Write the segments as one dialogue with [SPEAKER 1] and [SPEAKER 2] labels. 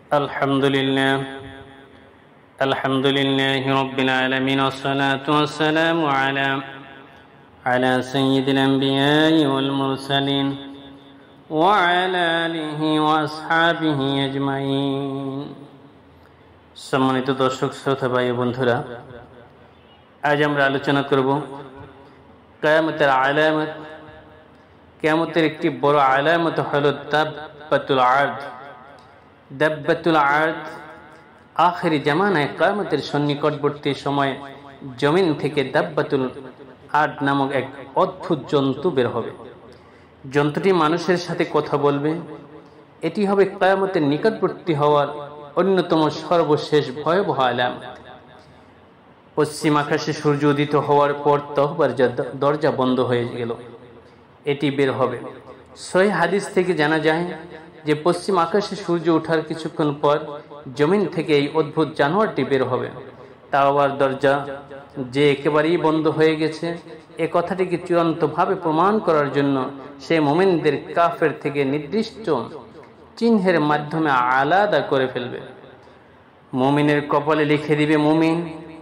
[SPEAKER 1] الحمد لله رب العالمين والصلاة والسلام على سيد الأنبياء والمرسلين وعلى آله وأصحابه أجمعين। সম্মানিত দর্শক শ্রোতা ভাই বন্ধুরা, আজ আমরা আলোচনা করব কিয়ামতের আলামত। কিয়ামতের একটি বড় আলামত হলো দাব্বাতুল আরদ। দাব্বাতুল আরদ আখিরি জামানায় কিয়ামতের সন্নিকটবর্তী সময়ে জমিন থেকে দাব্বাতুল আরদ নামক এক অদ্ভুত জন্তু বের হবে। জন্তুটি মানুষের সাথে কথা বলবে। এটি হবে কিয়ামতের নিকটবর্তী হওয়ার অন্যতম সর্বশেষ ভয়াবহ আলামত। পশ্চিম আকাশে সূর্য উদিত হওয়ার পর তওবার দরজা বন্ধ হয়ে গেল, এটি বের হবে। সহিহ হাদিস থেকে জানা যায় যে পশ্চিম আকাশে সূর্য ওঠার কিছুক্ষণ পর জমিন থেকে এই অদ্ভুত জানোয়ারটি বের হবে। তওবার দরজা যে একেবারেই বন্ধ হয়ে গেছে, এ কথাটিকে চূড়ান্তভাবে প্রমাণ করার জন্য সে মুমিনদের কাফের থেকে নির্দিষ্ট চিহ্নের মাধ্যমে আলাদা করে ফেলবে। মুমিনের কপালে লিখে দিবে মুমিন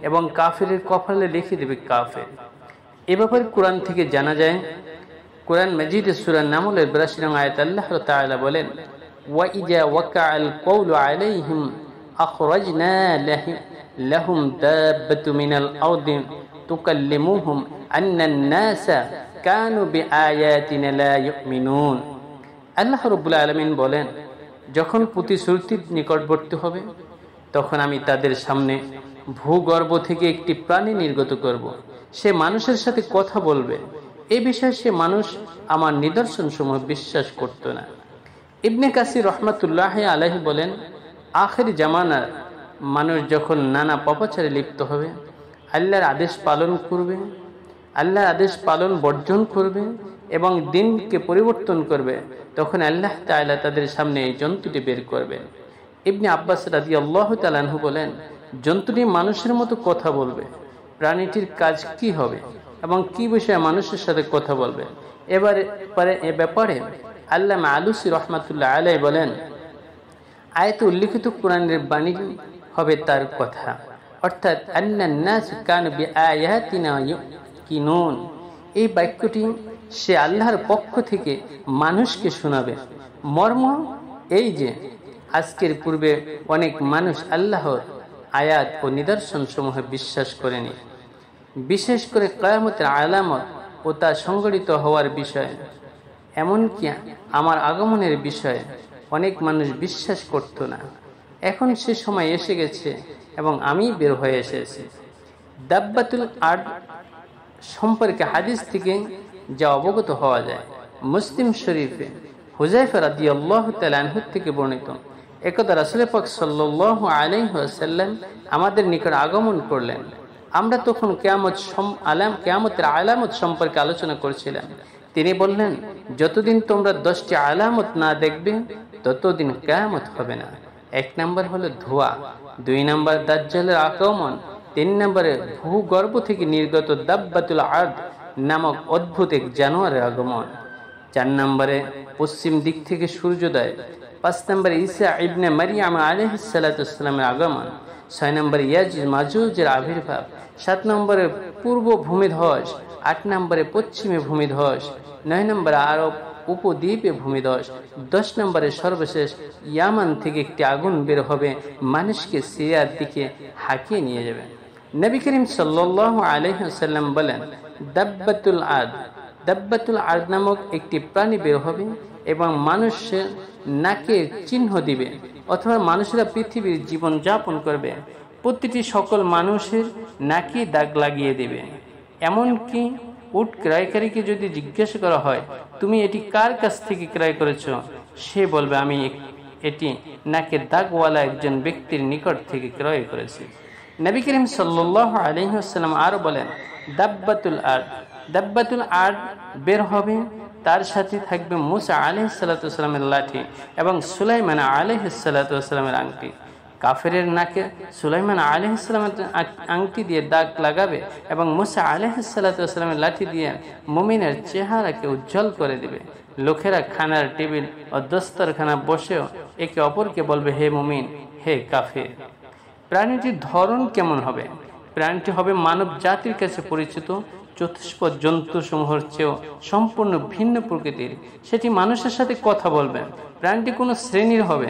[SPEAKER 1] এবং কাফেরের কপালে লিখে দিবে কাফের। এ ব্যাপারে কোরআন থেকে জানা যায়, কোরআন মাজিদের সূরা নামলের 82 নং আয়াতে আল্লাহ তাআলা বলেন, ওয়া ইজা ওয়াকাআল কওলু আলাইহিম আখরাজনা লাহুম দাব্বাতু মিনাল আরদি তুকাল্লিমুহুম আন্নান নাসা কানু বিআয়াতিনা লা ইউমিনুন। আল্লাহ রাব্বুল আলামিন বলেন, যখন প্রতিশ্রুতির নিকটবর্তী হবে তখন আমি তাদের সামনে ভূগর্ভ থেকে একটি প্রাণী নির্গত করব। সে মানুষের সাথে কথা বলবে। এই বিষয়ে সে মানুষ আমার নিদর্শন সমূহ বিশ্বাস করত না। ইবনে কাসির রহমাতুল্লাহ আলাইহি বলেন, আখিরি জামানার মানুষ যখন নানা পাপাচারে লিপ্ত হবে, আল্লাহর আদেশ পালন করবে, আল্লাহর আদেশ পালন বর্জন করবে এবং দিনকে পরিবর্তন করবে, তখন আল্লাহ তাআলা তাদের সামনে এই জন্তুটি বের করবেন। ইবনে আব্বাস রাদিয়াল্লাহু তাআলা আনহু বলেন, জন্তুটি মানুষের মতো কথা বলবে। প্রাণীটির কাজ কি হবে এবং কি বিষয়ে মানুষের সাথে কথা বলবে, এ ব্যাপারে আল্লামা আলুসি রহমাতুল্লাহ আলাইহি বলেন, আয়াতে উল্লিখিত কোরআনের বাণী হবে তার কথা, অর্থাৎ আন্নান নাস কানু বিআয়াতিনা ইউকিনুন। এই বাক্যটি সে আল্লাহর পক্ষ থেকে মানুষকে শোনাবে। মর্ম এই যে আজকের পূর্বে অনেক মানুষ আল্লাহর আয়াত ও নিদর্শন সমূহ বিশ্বাস করেনি। বিশেষ করে কিয়ামতের আলামত ও তা সংঘটিত হওয়ার বিষয়ে, এমনকি আমার আগমনের বিষয়ে অনেক মানুষ বিশ্বাস করত না। এখন সে সময় এসে গেছে এবং আমি বের হয়ে এসেছি। দাব্বাতুল আরদ সম্পর্কে হাদিস থেকে যা অবগত হওয়া যায়, মুসলিম শরীফে হুযায়ফা রাদিয়াল্লাহু তাআলা আনহু থেকে বর্ণিত, একদা রাসূল পাক সাল্লাল্লাহু আলাইহি ওয়াসাল্লাম আমাদের নিকট আগমন করলেন। আমরা তখন কিয়ামতের আলামত সম্পর্কে আলোচনা করছিলাম। তিনি বললেন, যতদিন তোমরা 10টি আলামত না দেখবে ততদিন কিয়ামত হবে না। 1 নম্বর হলো ধোঁয়া, 2 নম্বর দাজ্জালের আগমন, 3 নম্বরে ভূগর্ভ থেকে নির্গত দাব্বাতুল আরদ নামক অদ্ভুত এক জানোয়ারের আগমন, 4 নম্বরে পশ্চিম দিক থেকে সূর্যোদয়, 5 নম্বরে ঈসা ইবনে মারইয়াম আলাইহিস সালাতু ওয়াসসালামের আগমন, 6 নম্বরে ইয়াজুজ মাজুজের আবির্ভাব, 7 নম্বরে পূর্ব ভূমিধস, 8 নম্বরে পশ্চিমে ভূমিধস, 9 নম্বরে আরব উপদ্বীপে ভূমিধস, 10 নম্বরে সর্বশেষ ইয়ামান থেকে একটি আগুন বের হবে, মানুষকে সিরিয়ার দিকে হাঁকিয়ে নিয়ে যাবে। নবী করিম সাল্লাল্লাহু আলাইহি ওয়াসাল্লাম বলেন, দাব্বাতুল আরদ নামক একটি প্রাণী বের হবে এবং মানুষের নাকে চিহ্ন দিবে, অথবা মানুষেরা পৃথিবীর জীবন যাপন করবে। প্রতিটি সকল মানুষের নাকে দাগ লাগিয়ে দেবে। এমনকি উট ক্রয়কারীকে যদি জিজ্ঞাসা করা হয়, তুমি এটি কার কাছ থেকে ক্রয় করেছ, সে বলবে, আমি এটি নাকে দাগওয়ালা একজন ব্যক্তির নিকট থেকে ক্রয় করেছি। নবী করিম সাল্লাল্লাহু আলাইহি ওয়াসাল্লাম আরো বলেন, দাব্বাতুল আরদ বের হবে, তার সাথে থাকবে মুসা আলাইহিস সালাতু ওয়াসসালামের লাঠি এবং সুলাইমান আলাইহিস সালাতু ওয়াসসালামের আংটি। কাফেরের নাকে সুলাইমান আলাইহিস সালামের আংটি দিয়ে দাগ লাগাবে এবং মুসা আলাইহিস সালাতু ওয়াসসালামের লাঠি দিয়ে মুমিনের চেহারাকে উজ্জ্বল করে দিবে। লোকেরা খানার টেবিল ও দস্তরখানা বসেও একে অপরকে বলবে হে মুমিন, হে কাফের। প্রাণীটির ধরন কেমন হবে? প্রাণীটি হবে মানব জাতির কাছে পরিচিত চতুষ্পদ জন্তুসমূহের চেয়েও সম্পূর্ণ ভিন্ন প্রকৃতির। সেটি মানুষের সাথে কথা বলবে। প্রাণীটি কোনো শ্রেণীর হবে,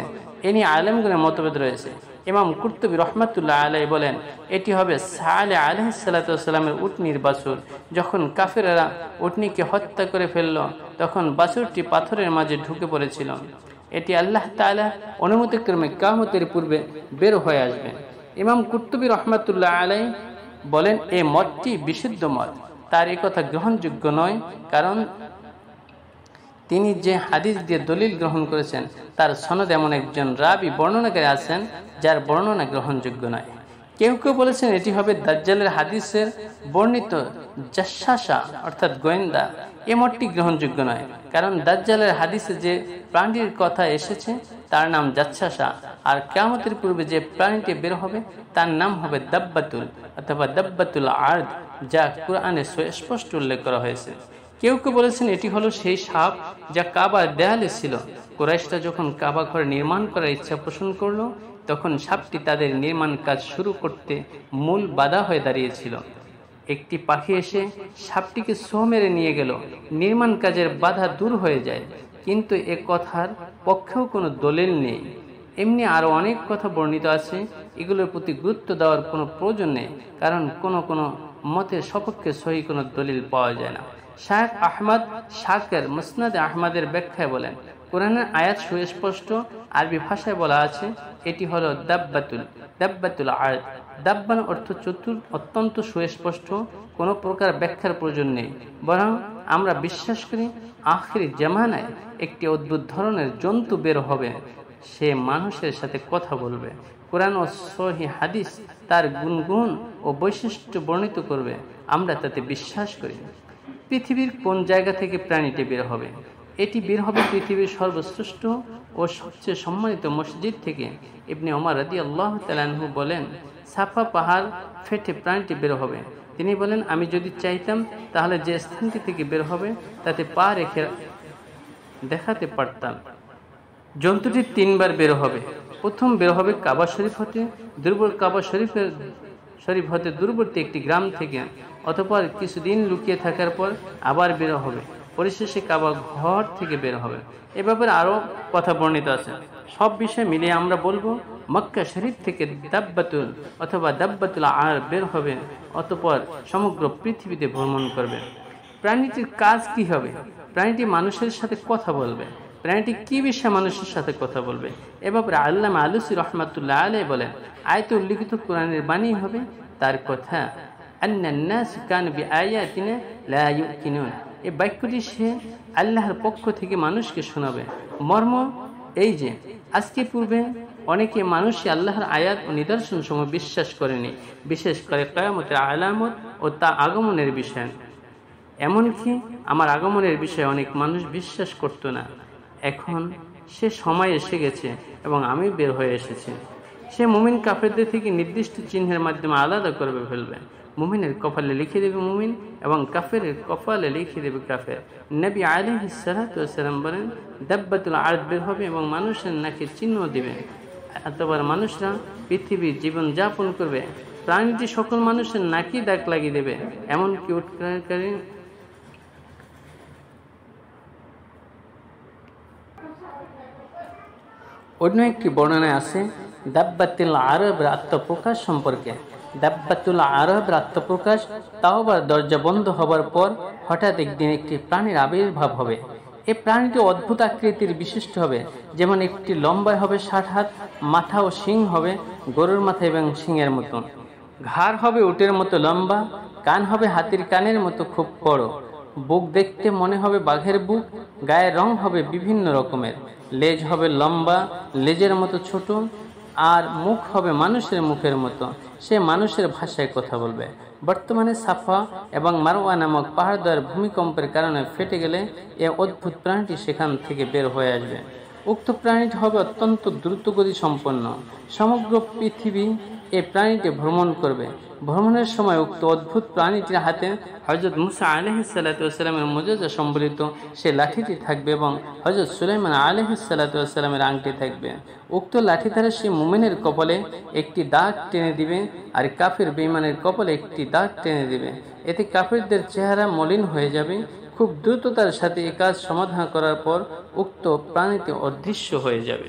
[SPEAKER 1] এ নিয়ে আলেমগণের মতভেদ রয়েছে। ইমাম কুরতুবী রহমাতুল্লাহ আলাইহি বলেন, এটি হবে সালেহ আলাইহিস সালাতু ওয়াস সালামের উটনির বাছুর। যখন কাফেররা উটনিকে হত্যা করে ফেলল, তখন বাছুরটি পাথরের মাঝে ঢুকে পড়েছিল। এটি আল্লাহ তাআলা অনুমতিক্রমে কিয়ামতের পূর্বে বের হয়ে আসবে। ইমাম কুরতুবী রহমাতুল্লাহ আলাইহি বলেন, এই মতটি বিশুদ্ধ মত। তার এই কথা গ্রহণযোগ্য নয়, কারণ তিনি যে হাদিস দিয়ে দলিল গ্রহণ করেছেন তার সনদ এমন একজন রাবী বর্ণনাকারী আছেন যার বর্ণনা গ্রহণযোগ্য নয়। কেউ কেউ বলেছেন এটি হবে দাজ্জালের হাদিসের বর্ণিত জাসসাসা অর্থাৎ গোয়েন্দা। এ মতটি গ্রহণযোগ্য নয়, কারণ দাজ্জালের হাদিসে যে প্রাণীর কথা এসেছে তার নাম জাসসাসা, আর কিয়ামতের পূর্বে যে প্রাণীটি বের হবে তার নাম হবে দাব্বাতুল অথবা দাব্বাতুল আরদ, যা কুরআনে স্পষ্ট উল্লেখ করা হয়েছে। কেউ কেউ বলেছেন এটি হলো সেই সাপ যা কাবার দেয়ালে ছিল। কুরাইশরা যখন কাবা ঘর নির্মাণ করার ইচ্ছা পোষণ করলো, তখন সাপটি তাদের নির্মাণ কাজ শুরু করতে মূল বাধা হয়ে দাঁড়িয়েছিল। একটি পাখি এসে সাপটিকে ছোঁ মেরে নিয়ে গেল, নির্মাণ কাজের বাধা দূর হয়ে যায়। কিন্তু এ কথার পক্ষেও কোনো দলিল নেই। এমনি আরও অনেক কথা বর্ণিত আছে, এগুলোর প্রতি গুরুত্ব দেওয়ার কোনো প্রয়োজন নেই, কারণ কোনো মতের সপক্ষে সহি কোনো দলিল পাওয়া যায় না। শায়খ আহমদ শাকের মুসনাদে আহমদের ব্যাখ্যায় বলেন, কোরআনের আয়াত সুস্পষ্ট, আরবি ভাষায় বলা আছে এটি হলো দাব্বাতুল আরদ। দাব্বান অর্থ চতুর, অত্যন্ত সুস্পষ্ট, কোনো প্রকার ব্যাখ্যার প্রয়োজন নেই। বরং আমরা বিশ্বাস করি আখির জামানায় একটি অদ্ভুত ধরনের জন্তু বের হবে, সে মানুষের সাথে কথা বলবে। কোরআন ও সহিহ হাদিস তার গুণগুণ ও বৈশিষ্ট্য বর্ণিত করবে, আমরা তাতে বিশ্বাস করি। পৃথিবীর কোন জায়গা থেকে প্রাণীটি বের হবে? এটি বের হবে পৃথিবীর সর্বশ্রেষ্ঠ ও সবচেয়ে সম্মানিত মসজিদ থেকে। ইবনে ওমর রাদিয়াল্লাহু তাআলা আনহু বলেন, সাফা পাহাড় ফেটে প্রাণীটি বের হবে। তিনি বলেন, আমি যদি চাইতাম তাহলে যে স্থানটি থেকে বের হবে তাতে পা রেখে দেখাতে পারতাম। জন্তুটি তিনবার বের হবে। প্রথম বের হবে কাবা শরীফ হতে দূরবর্তী একটি গ্রাম থেকে, অতঃপর কিছুদিন লুকিয়ে থাকার পর আবার বের হবে, পরিশেষে কাবা ঘর থেকে বের হবে। এ ব্যাপারে আরও কথা বর্ণিত আছে। সব বিষয় মিলিয়ে আমরা বলবো মক্কা শরীফ থেকে দাব্বাতুল অথবা দাব্বাতুল আরদ বের হবে, অতঃপর সমগ্র পৃথিবীতে ভ্রমণ করবে। প্রাণীটির কাজ কি হবে? প্রাণীটি মানুষের সাথে কথা বলবে। প্রাণীটি কি বিষয়ে মানুষের সাথে কথা বলবে? এ ব্যাপারে আল্লামা আলুসি রহমাতুল্লাহ আলাইহি বলেন, আয়াতে উল্লিখিত কোরআনের বাণী হবে তার কথা, আন্নান নাস কানু বিআয়াতিনা লা ইউকিনুন। এই বাক্যটি সে আল্লাহর পক্ষ থেকে মানুষকে শোনাবে। মর্ম এই যে আজকে পূর্বে অনেকে মানুষই আল্লাহর আয়াত ও নিদর্শন সমূহ বিশ্বাস করেনি, বিশেষ করে কিয়ামতের আলামত ও তা আগমনের বিষয়। এমনকি আমার আগমনের বিষয়ে অনেক মানুষ বিশ্বাস করত না। এখন সে সময় এসে গেছে এবং আমি বের হয়ে এসেছি। সে মুমিন কাফেরদের থেকে নির্দিষ্ট চিহ্নের মাধ্যমে আলাদা করবে ফেলবে। মুমিনের কপালে লিখে দেবে মুমিন এবং কাফেরের কপালে লিখে দেবে কাফের। নবী আলাইহিস সালাতু ওয়াস সালাম বলেন, দাব্বাতুল আরদ বের হবে এবং মানুষের নাকে চিহ্ন দিবে, অতঃপর মানুষরা পৃথিবীর জীবন যাপন করবে। প্রাণীটি সকল মানুষের নাকি দাগ লাগিয়ে দেবে, এমনকি উটকারী অন্য একটি বর্ণনায় আছে দাব্বাতুল আরবের আত্মপ্রকাশ সম্পর্কে। দাব্বাতুল আরবের আত্মপ্রকাশ তাওবার দরজা বন্ধ হবার পর হঠাৎ একদিন একটি প্রাণীর আবির্ভাব হবে। এই প্রাণীটি অদ্ভুত আকৃতির বিশিষ্ট হবে, যেমন একটি লম্বায় হবে 60 হাত, মাথা ও শিং হবে গরুর মাথা এবং শিংয়ের মতো, ঘাড় হবে উটের মতো লম্বা, কান হবে হাতির কানের মতো খুব বড়, বুক দেখতে মনে হবে বাঘের বুক, গায়ের রং হবে বিভিন্ন রকমের, লেজ হবে লম্বা লেজের মতো ছোট, আর মুখ হবে মানুষের মুখের মতো। সে মানুষের ভাষায় কথা বলবে। বর্তমানে সাফা এবং মারওয়া নামক পাহাড়দ্বয়ের ভূমিকম্পের কারণে ফেটে গেলে এ অদ্ভুত প্রাণীটি সেখান থেকে বের হয়ে আসবে। উক্ত প্রাণীটি হবে অত্যন্ত দ্রুতগতি সম্পন্ন। সমগ্র পৃথিবী এই প্রাণীটি ভ্রমণ করবে। ভ্রমণের সময় উক্ত অদ্ভুত প্রাণীটির হাতে হযরত মুসা আলাইহিস সালাতু ওয়াস সালামের মুজিজা সম্বলিত সে লাঠিটি থাকবে এবং হযরত সুলাইমান আলাইহিস সালাতু ওয়াস সালামের আংটি থাকবে। উক্ত লাঠি দ্বারা সে মুমিনের কপালে একটি দাগ টেনে দিবে আর কাফির বেঈমানের কপালে একটি দাগ টেনে দিবে। এতে কাফিরদের চেহারা মলিন হয়ে যাবে। খুব দ্রুততার সাথে এই কাজ সমাধান করার পর উক্ত প্রাণীটি অদৃশ্য হয়ে যাবে।